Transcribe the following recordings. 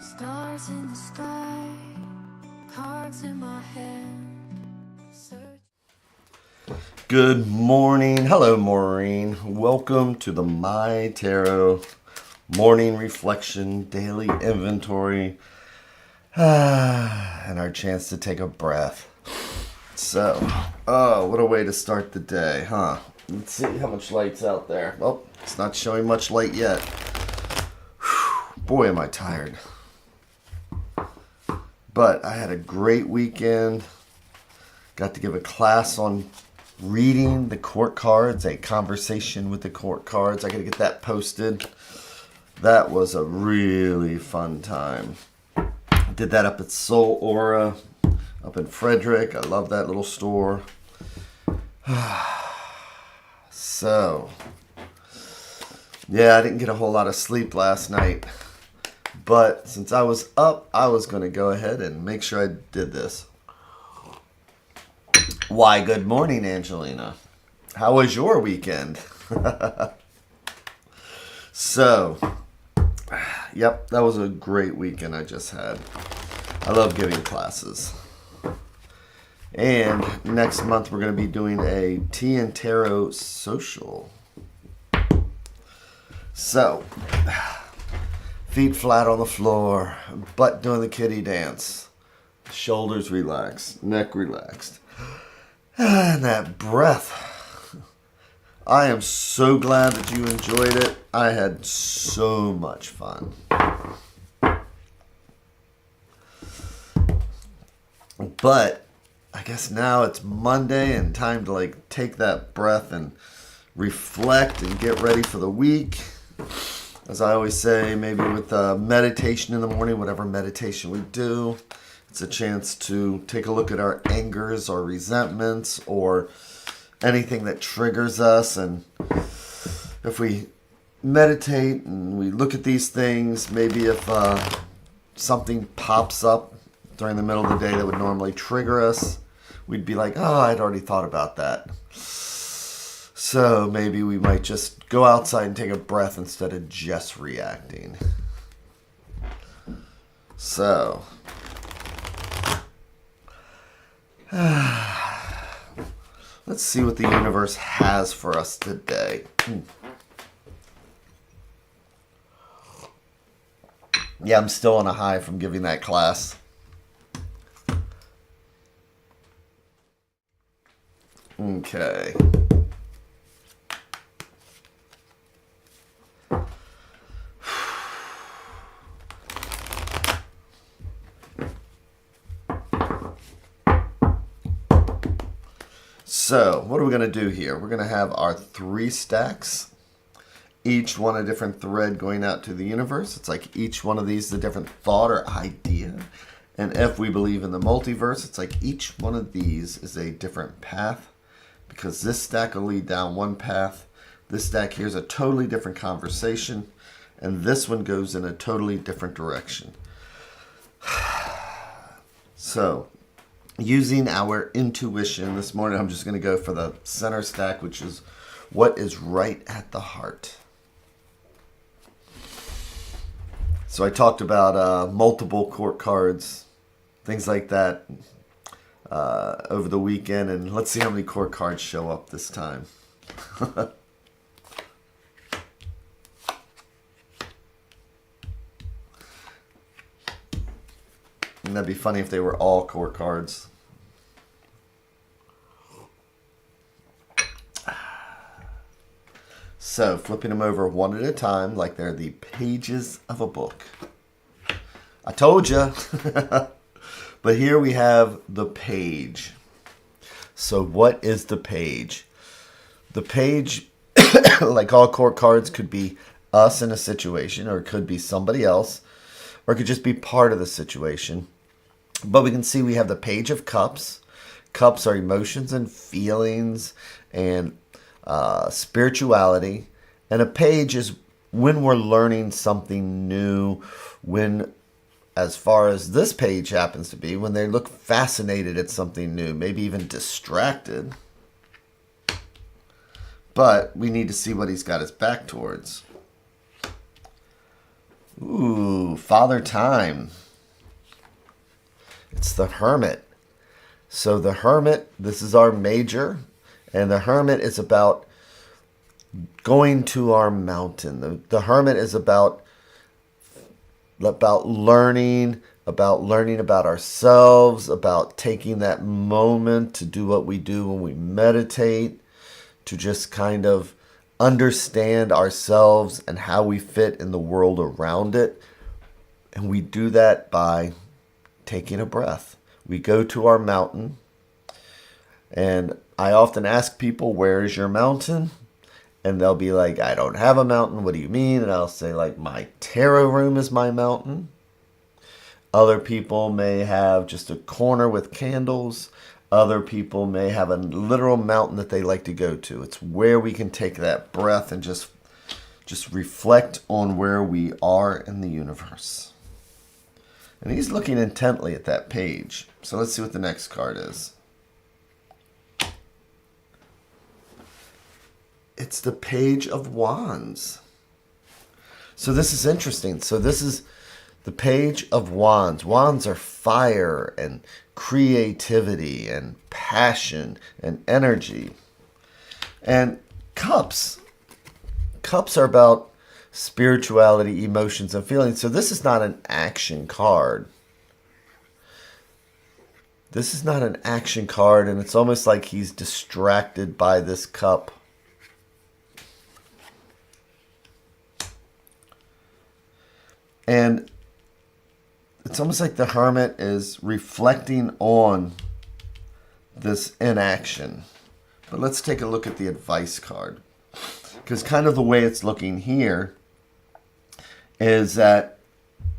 Stars in the sky, cards in my hand. Good morning. Hello, Maureen. Welcome to the My Tarot Morning Reflection Daily Inventory. And our chance to take a breath. So, what a way to start the day, huh? Let's see how much light's out there. Oh, it's not showing much light yet. Whew, boy, am I tired. But I had a great weekend. Got to give a class on reading the court cards, a conversation with the court cards. I got to get that posted. That was a really fun time. Did that up at Soul Aura, up in Frederick. I love that little store. So, yeah, I didn't get a whole lot of sleep last night. But since I was up, I was going to go ahead and make sure I did this. Why, good morning, Angelina. How was your weekend? So, yep, that was a great weekend I just had. I love giving classes. And next month we're going to be doing a tea and tarot social. So, feet flat on the floor, butt doing the kitty dance, shoulders relaxed, neck relaxed. And that breath. I am so glad that you enjoyed it. I had so much fun. But I guess now it's Monday and time to take that breath and reflect and get ready for the week. As I always say, maybe with meditation in the morning, whatever meditation we do, it's a chance to take a look at our angers or resentments or anything that triggers us. And if we meditate and we look at these things, maybe if something pops up during the middle of the day that would normally trigger us, we'd be like, oh, I'd already thought about that. So maybe we might just go outside and take a breath instead of just reacting. So, let's see what the universe has for us today. Yeah, I'm still on a high from giving that class. Okay. So, what are we going to do here? We're going to have our 3 stacks, each one a different thread going out to the universe. It's like each one of these is a different thought or idea. And if we believe in the multiverse, it's like each one of these is a different path, because this stack will lead down one path. This stack here is a totally different conversation, and this one goes in a totally different direction. So, using our intuition this morning, I'm just going to go for the center stack, which is what is right at the heart. So I talked about multiple court cards, things like that, over the weekend, and let's see how many court cards show up this time. And that'd be funny if they were all court cards. So, flipping them over one at a time like they're the pages of a book. I told you. But here we have the page. So, what is the page? The page, like all court cards, could be us in a situation, or it could be somebody else, or it could just be part of the situation. But we can see we have the Page of Cups. Cups are emotions and feelings and spirituality. And a page is when we're learning something new, when, as far as this page happens to be, when they look fascinated at something new, maybe even distracted. But we need to see what he's got his back towards. Ooh, Father Time. It's the Hermit. So the Hermit, this is our major, and the Hermit is about going to our mountain. The Hermit is about learning about ourselves, about taking that moment to do what we do when we meditate, to just kind of understand ourselves and how we fit in the world around it. And we do that by taking a breath. We go to our mountain, and I often ask people, where is your mountain? And they'll be like, I don't have a mountain. What do you mean? And I'll say, like, my tarot room is my mountain. Other people may have just a corner with candles. Other people may have a literal mountain that they like to go to. It's where we can take that breath and just reflect on where we are in the universe. And he's looking intently at that page. So let's see what the next card is. It's the Page of Wands. So this is interesting. So this is the Page of Wands. Wands are fire and creativity and passion and energy. And cups. Cups are about spirituality, emotions, and feelings. So this is not an action card. This is not an action card, and it's almost like he's distracted by this cup. And it's almost like the Hermit is reflecting on this inaction. But let's take a look at the advice card. Because kind of the way it's looking here is that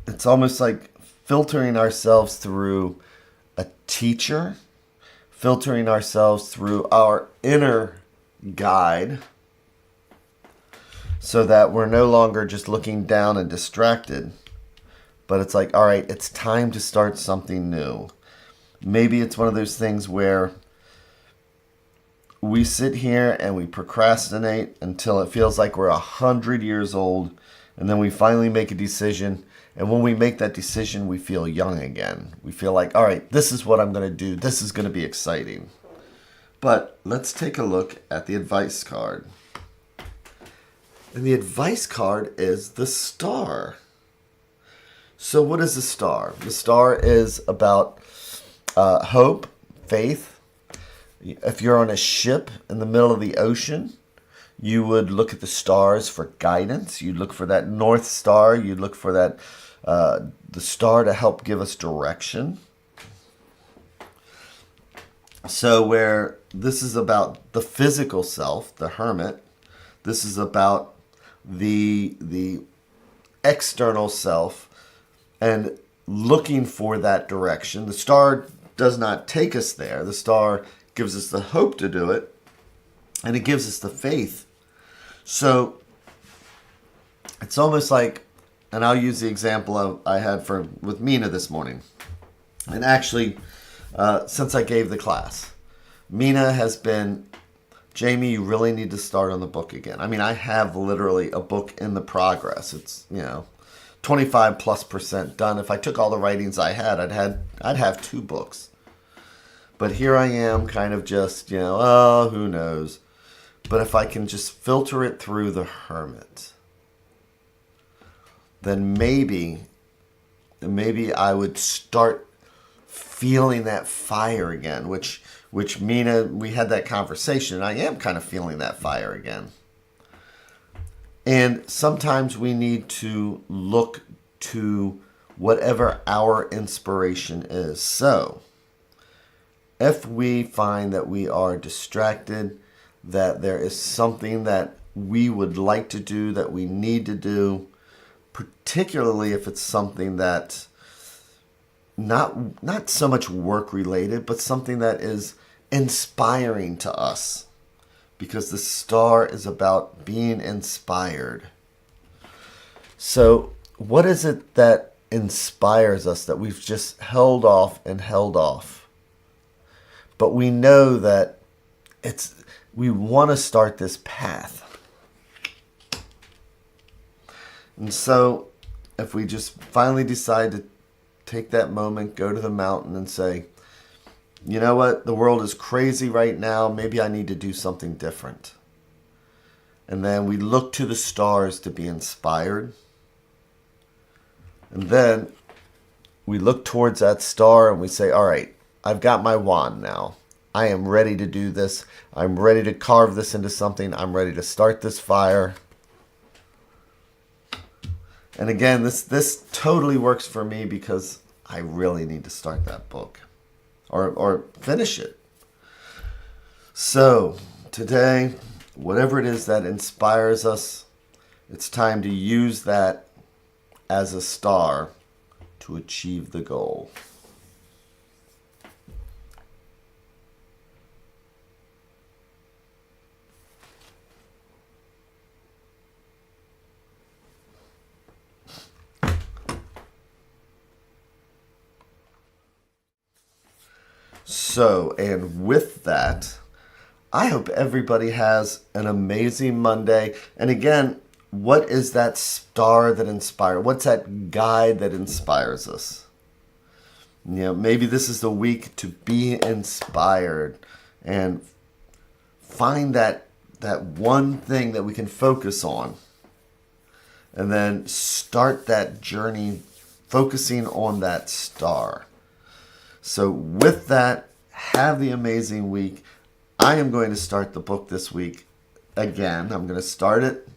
it's almost like filtering ourselves through a teacher, filtering ourselves through our inner guide, so that we're no longer just looking down and distracted, but it's like, all right, it's time to start something new. Maybe it's one of those things where we sit here and we procrastinate until it feels like we're 100 years old, and then we finally make a decision. And when we make that decision, we feel young again. We feel like, all right, this is what I'm going to do. This is going to be exciting. But let's take a look at the advice card. And the advice card is the Star. So what is the Star? The Star is about hope, faith. If you're on a ship in the middle of the ocean, you would look at the stars for guidance. You'd look for that North Star. You'd look for that the star to help give us direction. So where this is about the physical self, the Hermit, this is about the external self and looking for that direction. The star does not take us there. The star gives us the hope to do it, and it gives us the faith. So it's almost like, and I'll use the example I had with Mina this morning. And actually, since I gave the class, Mina has been, Jamie, you really need to start on the book again. I mean, I have literally a book in the progress. It's, 25+% done. If I took all the writings I had, I'd have 2 books. But here I am kind of just, oh, who knows. But if I can just filter it through the Hermit, then maybe I would start feeling that fire again, which Mina, we had that conversation, and I am kind of feeling that fire again. And sometimes we need to look to whatever our inspiration is. So if we find that we are distracted, that there is something that we would like to do, that we need to do, particularly if it's something that not so much work related, but something that is inspiring to us. Because the Star is about being inspired. So what is it that inspires us that we've just held off? But we know that we want to start this path. And so if we just finally decide to take that moment, go to the mountain and say, you know what, the world is crazy right now, maybe I need to do something different. And then we look to the stars to be inspired. And then we look towards that star and we say, all right, I've got my wand now. I am ready to do this. I'm ready to carve this into something. I'm ready to start this fire. And again, this totally works for me because I really need to start that book or finish it. So today, whatever it is that inspires us, it's time to use that as a star to achieve the goal. So, and with that, I hope everybody has an amazing Monday. And again, what is that star that inspires? What's that guide that inspires us? You know, maybe this is the week to be inspired and find that one thing that we can focus on. And then start that journey focusing on that star. So with that, have the amazing week. I am going to start the book this week again. I'm going to start it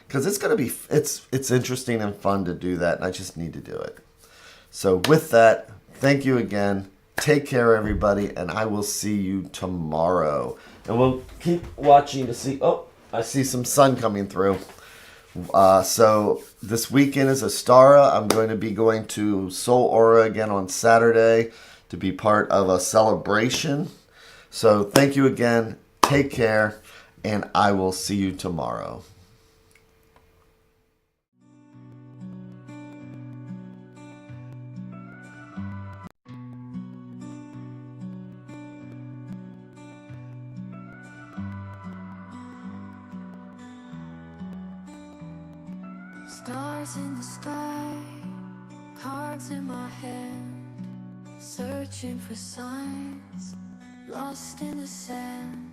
because it's going to be, it's interesting and fun to do that, and I just need to do it. So with that, thank you again. Take care, everybody, and I will see you tomorrow. And we'll keep watching to see, oh, I see some sun coming through. So this weekend is Astara. I'm going to be going to Soul Aura again on Saturday to be part of a celebration. So thank you again. Take care, and I will see you tomorrow. Stars in the sky, cards in my hand, searching for signs, lost in the sand.